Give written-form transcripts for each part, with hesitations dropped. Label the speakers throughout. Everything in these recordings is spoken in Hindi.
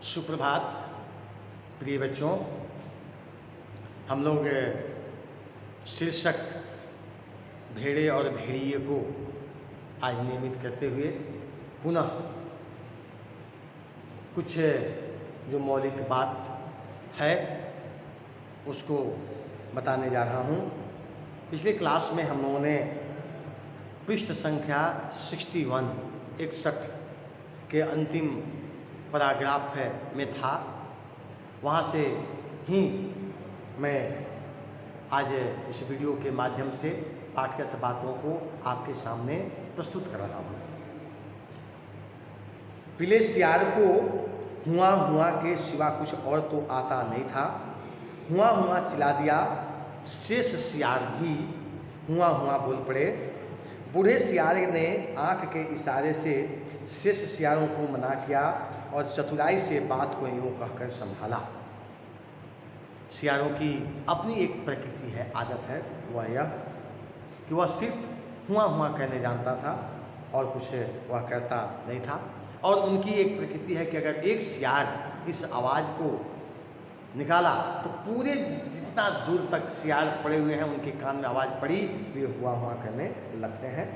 Speaker 1: सुप्रभात प्रिय बच्चों। हम लोग शीर्षक भेड़े और भेड़िए को आज नियमित करते हुए पुनः कुछ जो मौलिक बात है उसको बताने जा रहा हूँ। पिछले क्लास में हम लोगों ने पृष्ठ संख्या 61 के अंतिम पैराग्राफ में था, वहाँ से ही मैं आज इस वीडियो के माध्यम से पाठगत बातों को आपके सामने प्रस्तुत कर रहा हूँ। पीले सियार को हुआ हुआ के सिवा कुछ और तो आता नहीं था। हुआ हुआ चिल्ला दिया, शेष सियार भी हुआ हुआ बोल पड़े। बूढ़े सियार ने आँख के इशारे से शेष सियारों को मना किया और चतुराई से बात को यूँ कहकर संभाला। सियारों की अपनी एक प्रकृति है, आदत है, वह यह कि वह सिर्फ हुआ हुआ कहने जानता था और कुछ वह कहता नहीं था। और उनकी एक प्रकृति है कि अगर एक सियार इस आवाज़ को निकाला तो पूरे जितना दूर तक सियार पड़े हुए हैं उनके कान में आवाज़ पड़ी वे हुआ हुआ करने लगते हैं।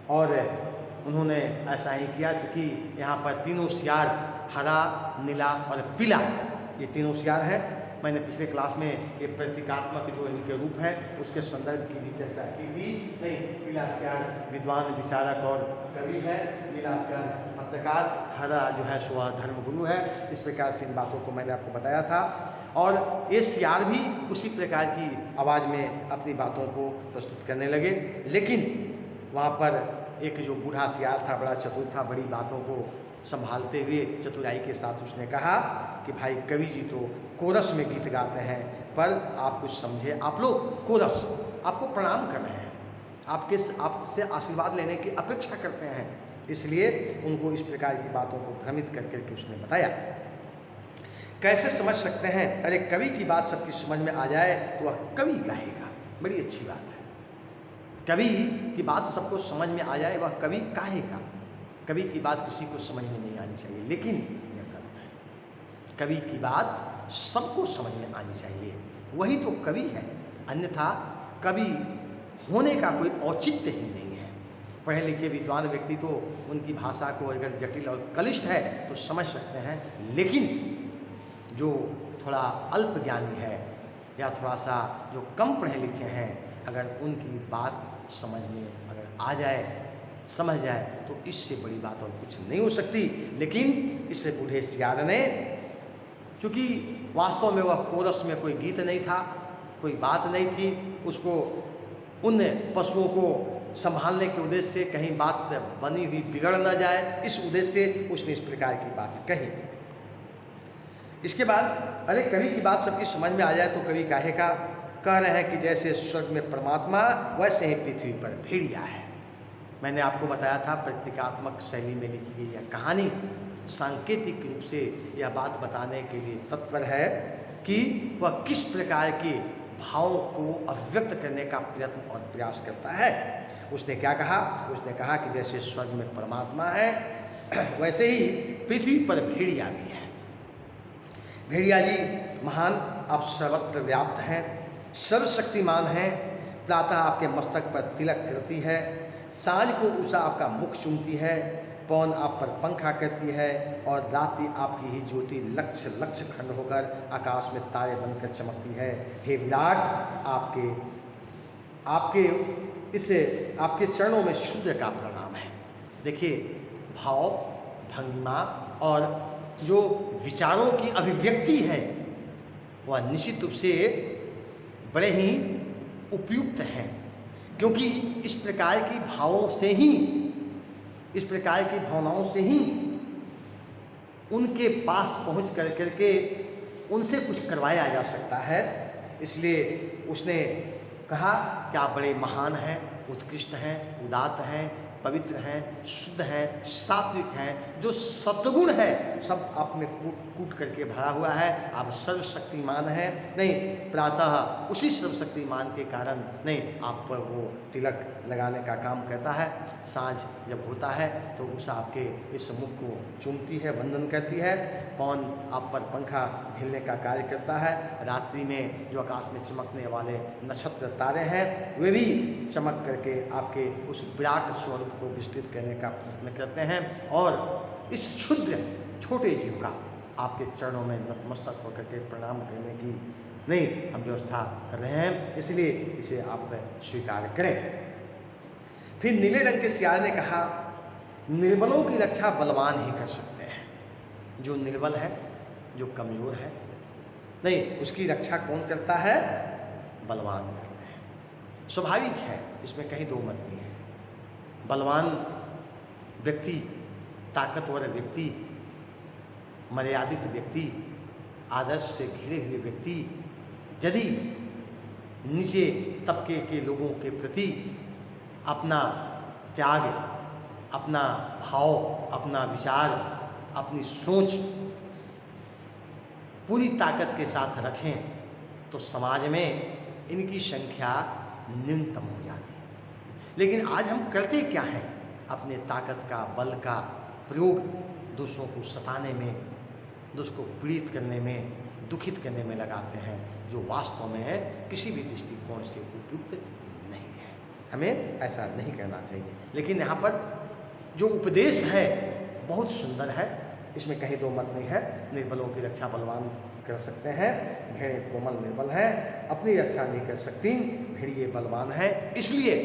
Speaker 1: और उन्होंने ऐसा ही किया, क्योंकि यहाँ पर तीनों सियार हरा, नीला और पीला, ये तीनों सियार हैं। मैंने पिछले क्लास में ये प्रतीकात्मक जो इनके रूप हैं उसके संदर्भ की भी चर्चा की थी। नहीं, पीला सियार विद्वान विचारक और कवि है, नीला सियार पत्रकार, हरा जो है सो धर्मगुरु है। इस प्रकार से इन बातों को मैंने आपको बताया था। और ये सियार भी उसी प्रकार की आवाज़ में अपनी बातों को प्रस्तुत करने लगे। लेकिन वहाँ पर एक जो बूढ़ा सियार था, बड़ा चतुर था, बड़ी बातों को संभालते हुए चतुराई के साथ उसने कहा कि भाई कवि जी तो कोरस में गीत गाते हैं, पर आप कुछ समझे, आप लोग कोरस आपको प्रणाम कर रहे हैं, आपसे आशीर्वाद लेने की अपेक्षा करते हैं, इसलिए उनको इस प्रकार की बातों को भ्रमित करके उसने बताया। कैसे समझ सकते हैं? अरे कवि की बात सबकी समझ में आ जाए तो वह कवि कहेगा, बड़ी अच्छी बात है। कवि की बात सबको समझ में आ जाए वह कवि कहेगा। कवि की बात किसी को समझ में नहीं आनी चाहिए, लेकिन यह गलत है। कवि की बात सबको समझ में आनी चाहिए, वही तो कवि है। अन्यथा कवि होने का कोई औचित्य ही नहीं है। पढ़े लिखे विद्वान व्यक्ति तो उनकी भाषा को अगर जटिल और कलिष्ठ है तो समझ सकते हैं, लेकिन जो थोड़ा अल्प ज्ञानी है या थोड़ा सा जो कम पढ़े लिखे हैं, अगर उनकी बात समझ में अगर आ जाए, समझ जाए, तो इससे बड़ी बात और कुछ नहीं हो सकती। लेकिन इससे बूढ़े सियार ने, चूँकि वास्तव में वह कोरस में कोई गीत नहीं था, कोई बात नहीं थी, उसको उन पशुओं को संभालने के उद्देश्य से कहीं बात बनी हुई बिगड़ न जाए, इस उद्देश्य से उसने इस प्रकार की बात कही। इसके बाद अरे कवि की बात सबकी समझ में आ जाए तो कवि कहेगा, कह रहे हैं कि जैसे स्वर्ग में परमात्मा वैसे ही पृथ्वी पर भेड़िया है। मैंने आपको बताया था प्रतीकात्मक शैली में लिखी गई यह कहानी सांकेतिक रूप से यह बात बताने के लिए तत्पर है कि वह किस प्रकार के भाव को अभिव्यक्त करने का प्रयत्न और प्रयास करता है। उसने क्या कहा? उसने कहा कि जैसे स्वर्ग में परमात्मा है वैसे ही पृथ्वी पर भेड़िया भी है। भेड़िया जी महान, आप सर्वत्र व्याप्त हैं, सर्वशक्तिमान हैं। प्रातः आपके मस्तक पर तिलक करती है, सांझ को उषा आपका मुख चूमती है, पवन आप पर पंखा करती है और रात्रि आपकी ही ज्योति लक्ष्य लक्ष्य खंड होकर आकाश में तारे बनकर चमकती है। हे विराट, आपके चरणों में शूद्र का प्रणाम है। देखिए, भाव, भंगिमा और जो विचारों की अभिव्यक्ति है वह निश्चित रूप से बड़े ही उपयुक्त हैं, क्योंकि इस प्रकार की भावों से ही, इस प्रकार की भावनाओं से ही उनके पास पहुंच करके उनसे कुछ करवाया जा सकता है। इसलिए उसने कहा कि आप बड़े महान हैं, उत्कृष्ट हैं, उदात्त हैं, पवित्र हैं, शुद्ध हैं, सात्विक हैं, जो सत्गुण है सब आप में कूट कूट करके भरा हुआ है। आप सर्वशक्तिमान हैं, नहीं प्रातः उसी सर्वशक्तिमान के कारण नहीं आप पर वो तिलक लगाने का काम करता है। साँझ जब होता है तो उस आपके इस मुख को चूमती है, वंदन करती है। पवन आप पर पंखा झेलने का कार्य करता है। रात्रि में जो आकाश में चमकने वाले नक्षत्र तारे हैं वे भी चमक करके आपके उस विराट स्वरूप को विस्तृत करने का प्रयत्न करते हैं। और इस क्षुद्र छोटे जीव का आपके चरणों में नतमस्तक होकर के प्रणाम करने की नहीं हम व्यवस्था कर रहे हैं, इसलिए इसे आप स्वीकार करें। फिर नीले रंग के सियार ने कहा, निर्बलों की रक्षा बलवान ही कर सकते हैं। जो निर्बल है, जो कमज़ोर है, नहीं उसकी रक्षा कौन करता है? बलवान करते हैं। स्वाभाविक है, इसमें कहीं दो मत नहीं है। बलवान व्यक्ति, ताकतवर व्यक्ति, मर्यादित व्यक्ति, आदर्श से घिरे हुए व्यक्ति यदि नीचे तबके के लोगों के प्रति अपना त्याग, अपना भाव, अपना विचार, अपनी सोच पूरी ताकत के साथ रखें तो समाज में इनकी संख्या न्यूनतम हो जाती है। लेकिन आज हम करते क्या हैं? अपने ताकत का, बल का प्रयोग दूसरों को सताने में, दूसरों को पीड़ित करने में, दुखित करने में लगाते हैं, जो वास्तव में किसी भी दृष्टिकोण से उपयुक्त नहीं है। हमें ऐसा नहीं करना चाहिए। लेकिन यहाँ पर जो उपदेश है बहुत सुंदर है, इसमें कहीं दो मत नहीं है। निर्बलों की रक्षा बलवान कर सकते हैं। भेड़ें कोमल निर्बल हैं, अपनी रक्षा नहीं कर सकती, भेड़िए बलवान हैं। इसलिए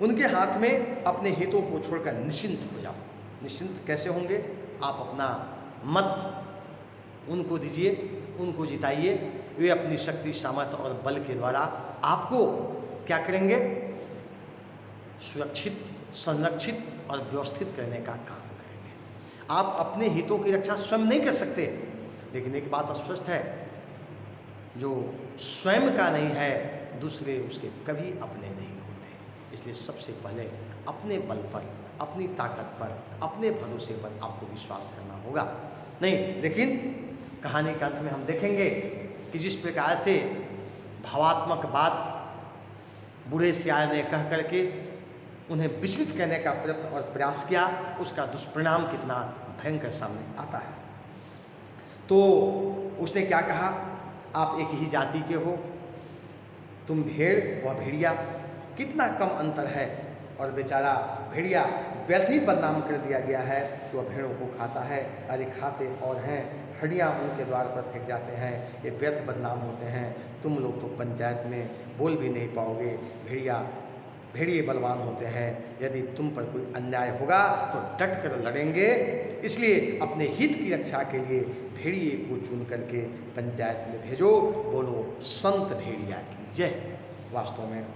Speaker 1: उनके हाथ में अपने हितों को छोड़कर निश्चिंत हो जाओ। निश्चिंत कैसे होंगे? आप अपना मत उनको दीजिए, उनको जिताइए। वे अपनी शक्ति, सामर्थ्य और बल के द्वारा आपको क्या करेंगे? सुरक्षित, संरक्षित और व्यवस्थित करने का काम करेंगे। आप अपने हितों की रक्षा स्वयं नहीं कर सकते, लेकिन एक बात स्पष्ट है, जो स्वयं का नहीं है दूसरे उसके कभी अपने नहीं होते। इसलिए सबसे पहले अपने बल पर, अपनी ताकत पर, अपने भरोसे पर आपको विश्वास करना होगा। नहीं, लेकिन कहानी के अंत में हम देखेंगे कि जिस प्रकार से भावात्मक बात बूढ़े सियार ने कह करके उन्हें विचलित करने का प्रयत्न और प्रयास किया, उसका दुष्परिणाम कितना भयंकर सामने आता है। तो उसने क्या कहा? आप एक ही जाति के हो, तुम भेड़ व भेड़िया, कितना कम अंतर है। और बेचारा भेड़िया व्यर्थ ही बदनाम कर दिया गया है कि वह भेड़ों को खाता है। अरे खाते और हैं, हड्डियाँ उनके द्वार पर फेंक जाते हैं, ये व्यर्थ बदनाम होते हैं। तुम लोग तो पंचायत में बोल भी नहीं पाओगे। भेड़िए बलवान होते हैं, यदि तुम पर कोई अन्याय होगा तो डट कर लड़ेंगे। इसलिए अपने हित की रक्षा के लिए भेड़िए को चुन करके पंचायत में भेजो। बोलो संत भेड़िया की जय। वास्तव में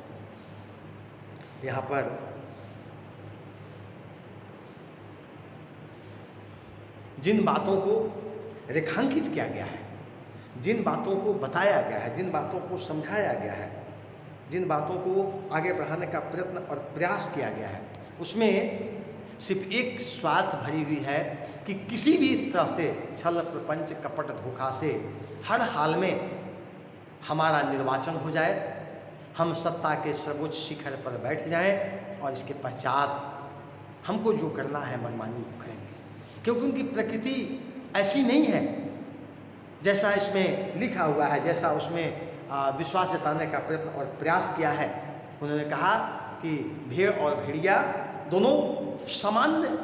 Speaker 1: यहाँ पर जिन बातों को रेखांकित किया गया है, जिन बातों को बताया गया है, जिन बातों को समझाया गया है, जिन बातों को आगे बढ़ाने का प्रयत्न और प्रयास किया गया है, उसमें सिर्फ एक स्वार्थ भरी हुई है कि किसी भी तरह से छल, प्रपंच, कपट, धोखा से हर हाल में हमारा निर्वाचन हो जाए, हम सत्ता के सर्वोच्च शिखर पर बैठ जाएं और इसके पश्चात हमको जो करना है मनमानी वो करेंगे। क्योंकि उनकी प्रकृति ऐसी नहीं है जैसा इसमें लिखा हुआ है, जैसा उसमें विश्वास जताने का प्रयत्न और प्रयास किया है। उन्होंने कहा कि भेड़ और भेड़िया दोनों सामान्य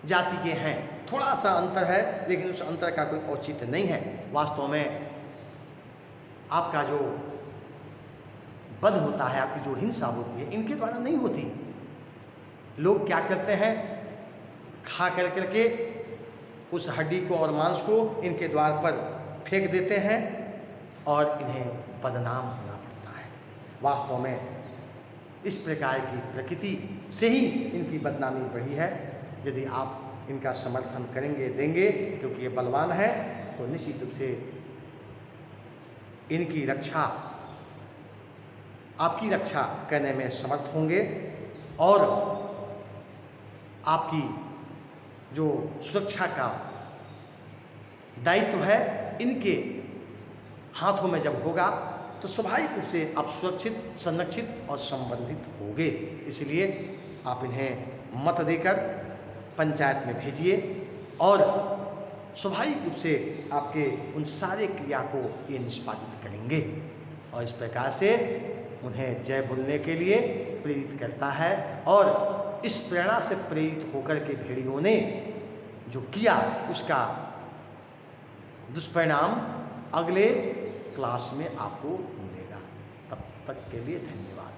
Speaker 1: जाति के हैं, थोड़ा सा अंतर है, लेकिन उस अंतर का कोई औचित्य नहीं है। वास्तव में आपका जो वध होता है, आपकी जो हिंसा होती है, इनके द्वारा नहीं होती। लोग क्या करते हैं? खा कर करके उस हड्डी को और मांस को इनके द्वार पर फेंक देते हैं और इन्हें बदनाम होना पड़ता है। वास्तव में इस प्रकार की प्रकृति से ही इनकी बदनामी बढ़ी है। यदि आप इनका समर्थन करेंगे, देंगे, क्योंकि ये बलवान है, तो निश्चित रूप से इनकी रक्षा आपकी रक्षा करने में समर्थ होंगे और आपकी जो सुरक्षा का दायित्व है इनके हाथों में जब होगा तो स्वाभाविक रूप से आप सुरक्षित, संरक्षित और संबंधित होंगे। इसलिए आप इन्हें मत देकर पंचायत में भेजिए और स्वाभाविक रूप से आपके उन सारे क्रिया को ये निष्पादित करेंगे और इस प्रकार से उन्हें जय बोलने के लिए प्रेरित करता है। और इस प्रेरणा से प्रेरित होकर के भेड़ियों ने जो किया उसका दुष्परिणाम अगले क्लास में आपको मिलेगा। तब तक के लिए धन्यवाद।